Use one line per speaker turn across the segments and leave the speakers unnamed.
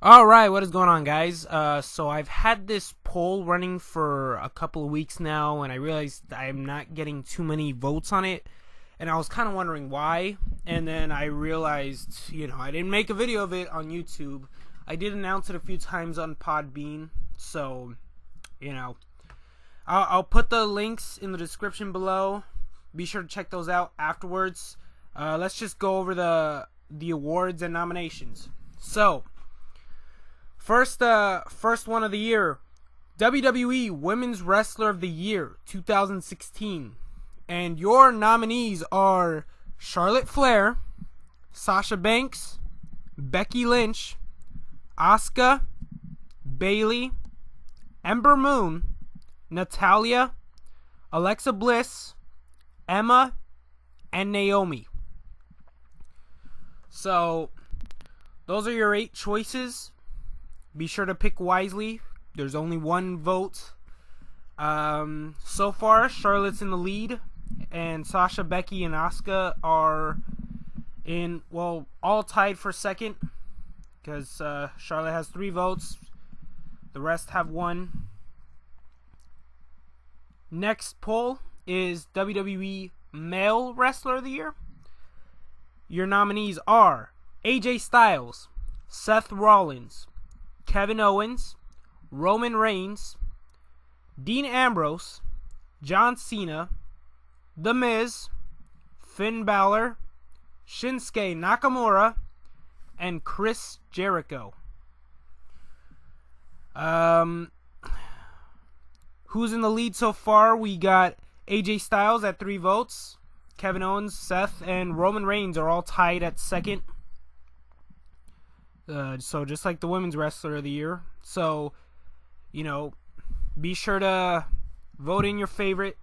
Alright, what is going on, guys? So I've had this poll running for a couple of weeks now, and I realized I'm not getting too many votes on it, and I was kind of wondering why, and then I realized, I didn't make a video of it on YouTube. I did announce it a few times on Podbean, so, I'll put the links in the description below. Be sure to check those out afterwards. Let's just go over the awards and nominations. So, first one of the year, WWE Women's Wrestler of the Year 2016. And your nominees are Charlotte Flair, Sasha Banks, Becky Lynch, Asuka, Bayley, Ember Moon, Natalya, Alexa Bliss, Emma, and Naomi. So, those are your 8 choices. Be sure to pick wisely. There's only one vote. So far, Charlotte's in the lead, and Sasha, Becky, and Asuka are all tied for second, because Charlotte has 3 votes. The rest have 1. Next poll is WWE Male Wrestler of the Year. Your nominees are AJ Styles, Seth Rollins, Kevin Owens, Roman Reigns, Dean Ambrose, John Cena, The Miz, Finn Balor, Shinsuke Nakamura, and Chris Jericho. Who's in the lead so far? We got AJ Styles at 3 votes. Kevin Owens, Seth, and Roman Reigns are all tied at second. So just like the Women's Wrestler of the Year. So, be sure to vote in your favorite.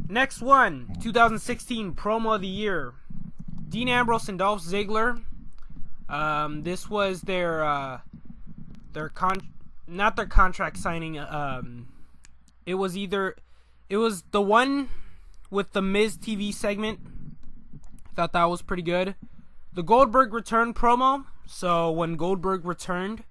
Next one, 2016 Promo of the Year. Dean Ambrose and Dolph Ziggler. This was not their contract signing. It was the one with the Miz TV segment. I thought that was pretty good. The Goldberg return promo. So when Goldberg returned,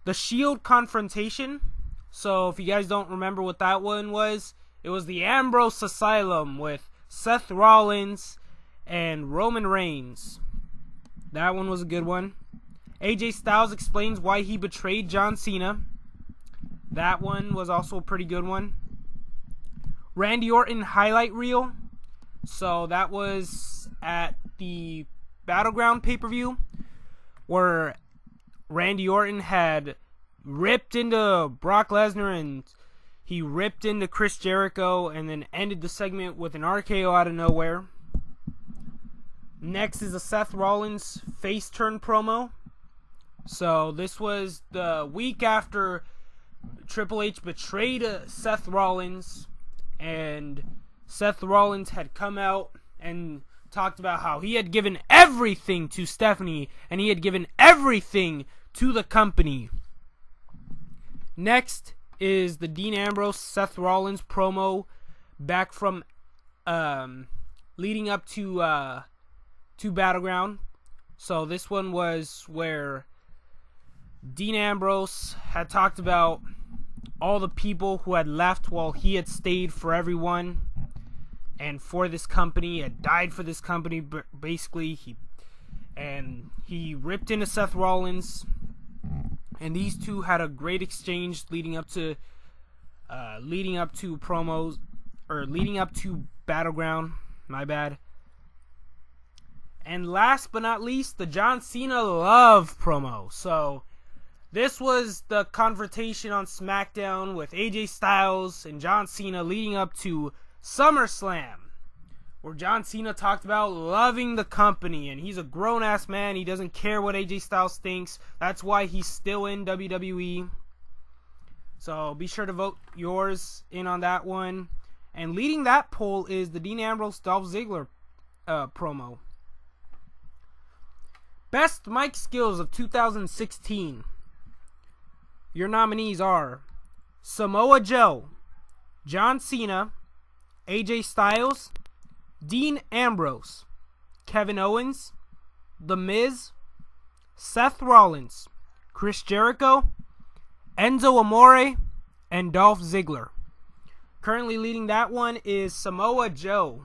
the Shield confrontation. So if you guys don't remember what that one was, it was the Ambrose Asylum with Seth Rollins and Roman Reigns. That one was a good one. AJ Styles explains why he betrayed John Cena. That one was also a pretty good one. Randy Orton highlight reel. So that was at the Battleground pay-per-view, where Randy Orton had ripped into Brock Lesnar and he ripped into Chris Jericho and then ended the segment with an RKO out of nowhere. Next is a Seth Rollins face turn promo. So this was the week after Triple H betrayed Seth Rollins, and Seth Rollins had come out and talked about how he had given everything to Stephanie and he had given everything to the company. Next is the Dean Ambrose Seth Rollins promo back from leading up to Battleground. So this one was where Dean Ambrose had talked about all the people who had left while he had stayed for everyone and for this company, had died for this company. Basically, he ripped into Seth Rollins, and these two had a great exchange leading up to promos, or leading up to Battleground. My bad. And last but not least, the John Cena Love promo. So this was the confrontation on SmackDown with AJ Styles and John Cena leading up to SummerSlam, where John Cena talked about loving the company, and he's a grown-ass man. He doesn't care what AJ Styles thinks. That's why he's still in WWE. So be sure to vote yours in on that one. And leading that poll is the Dean Ambrose Dolph Ziggler promo. Best mic skills of 2016. Your nominees are Samoa Joe, John Cena, AJ Styles, Dean Ambrose, Kevin Owens, The Miz, Seth Rollins, Chris Jericho, Enzo Amore, and Dolph Ziggler. Currently leading that one is Samoa Joe.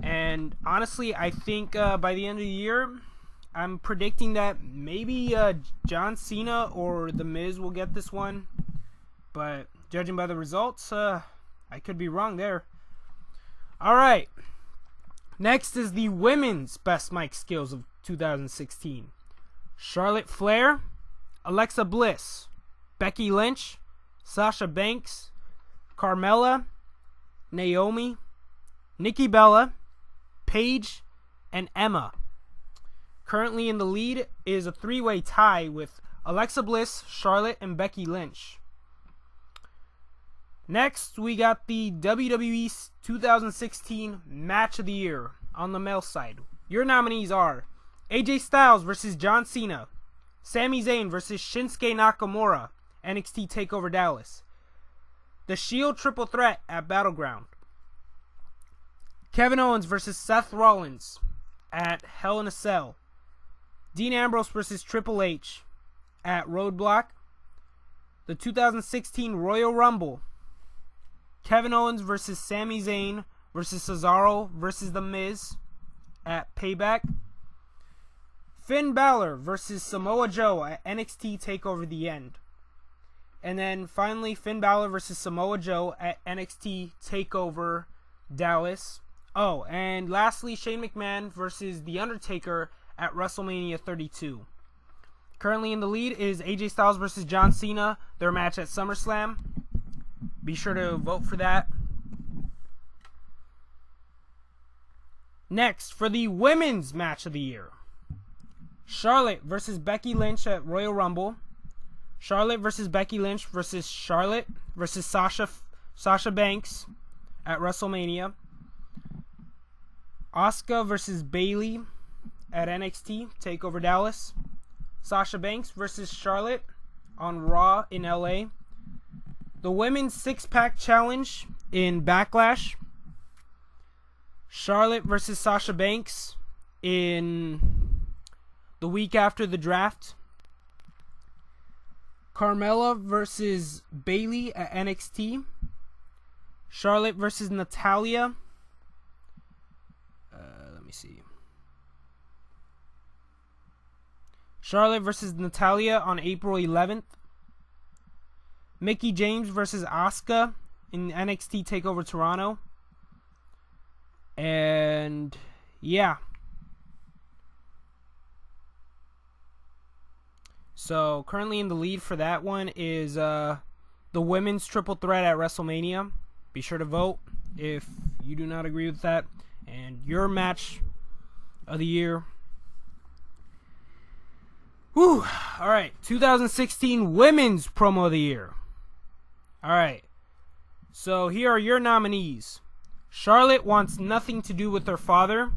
And honestly, I think by the end of the year, I'm predicting that maybe John Cena or The Miz will get this one. But judging by the results, I could be wrong there. Alright. Next is the women's Best Mic Skills of 2016. Charlotte Flair, Alexa Bliss, Becky Lynch, Sasha Banks, Carmella, Naomi, Nikki Bella, Paige, and Emma. Currently in the lead is a three-way tie with Alexa Bliss, Charlotte, and Becky Lynch. Next, we got the WWE 2016 Match of the Year on the male side. Your nominees are AJ Styles versus John Cena, Sami Zayn versus Shinsuke Nakamura, NXT TakeOver Dallas, The Shield Triple Threat at Battleground, Kevin Owens versus Seth Rollins at Hell in a Cell, Dean Ambrose versus Triple H at Roadblock, the 2016 Royal Rumble, Kevin Owens versus Sami Zayn versus Cesaro versus The Miz at Payback, Finn Balor versus Samoa Joe at NXT TakeOver The End. And then finally, Finn Balor versus Samoa Joe at NXT TakeOver Dallas. Oh, and lastly, Shane McMahon versus The Undertaker at WrestleMania 32. Currently in the lead is AJ Styles versus John Cena, their match at SummerSlam. Be sure to vote for that. Next, for the women's match of the year. Charlotte versus Becky Lynch at Royal Rumble. Charlotte versus Becky Lynch versus Charlotte versus Sasha Banks at WrestleMania. Asuka versus Bayley at NXT TakeOver Dallas. Sasha Banks versus Charlotte on Raw in LA. The Women's Six-Pack Challenge in Backlash. Charlotte versus Sasha Banks in the week after the draft. Carmella versus Bayley at NXT. Charlotte versus Natalya. Let me see. Charlotte versus Natalya on April 11th. Mickie James versus Asuka in NXT TakeOver Toronto. And yeah. So currently in the lead for that one is the women's triple threat at WrestleMania. Be sure to vote if you do not agree with that. And your match of the year. Whew. Alright. 2016 Women's Promo of the Year. Alright. So here are your nominees. Charlotte wants nothing to do with her father.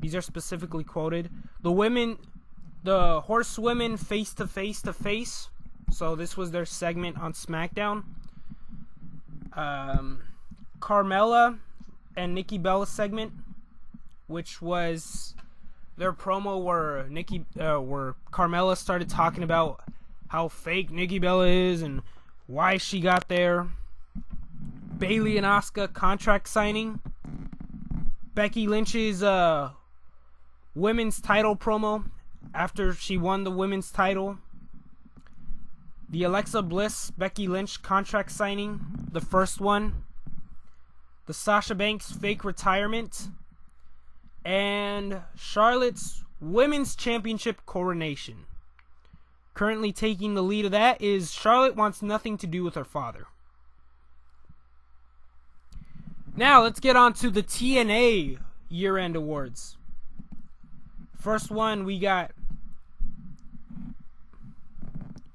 These are specifically quoted. The horsewomen face to face to face. So this was their segment on SmackDown. Carmella and Nikki Bella segment, which was their promo where where Carmella started talking about how fake Nikki Bella is and why she got there. Bayley and Asuka contract signing. Becky Lynch's women's title promo after she won the women's title. The Alexa Bliss Becky Lynch contract signing, the first one. The Sasha Banks fake retirement. And Charlotte's Women's Championship coronation. Currently taking the lead of that is Charlotte wants nothing to do with her father. Now let's get on to the TNA Year End Awards. First one, we got,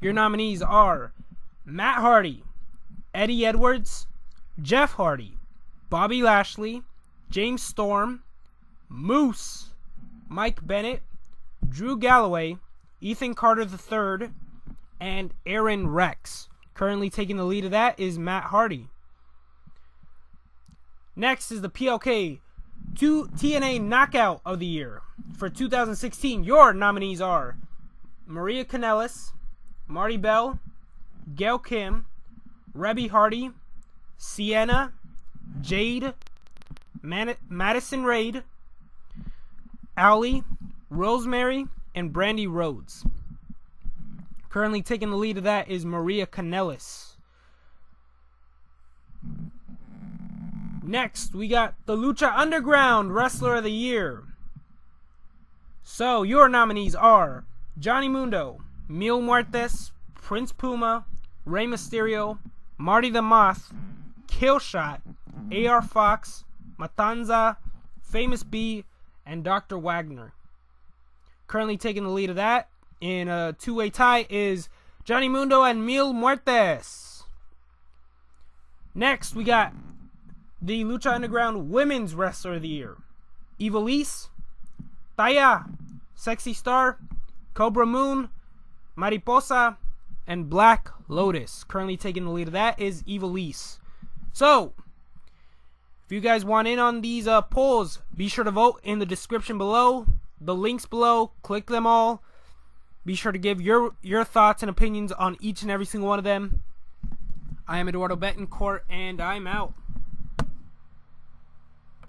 your nominees are Matt Hardy, Eddie Edwards, Jeff Hardy, Bobby Lashley, James Storm, Moose, Mike Bennett, Drew Galloway, Ethan Carter III, and Aaron Rex. Currently taking the lead of that is Matt Hardy. Next is the PLK TNA Knockout of the Year for 2016. Your nominees are Maria Kanellis, Marty Bell, Gail Kim, Rebby Hardy, Sienna, Jade, Madison Raid, Allie, Rosemary, and Brandy Rhodes. Currently taking the lead of that is Maria Kanellis. Next, we got the Lucha Underground Wrestler of the Year. So, your nominees are Johnny Mundo, Mil Muertes, Prince Puma, Rey Mysterio, Marty the Moth, Killshot, AR Fox, Matanza, Famous B, and Dr. Wagner. Currently taking the lead of that in a two-way tie is Johnny Mundo and Mil Muertes. Next, we got the Lucha Underground Women's Wrestler of the Year. Ivelisse, Taya, Sexy Star, Cobra Moon, Mariposa, and Black Lotus. Currently taking the lead of that is Ivelisse. So, if you guys want in on these polls, be sure to vote in the description below. The links below, click them all. Be sure to give your thoughts and opinions on each and every single one of them. I am Eduardo Betancourt, and I'm out.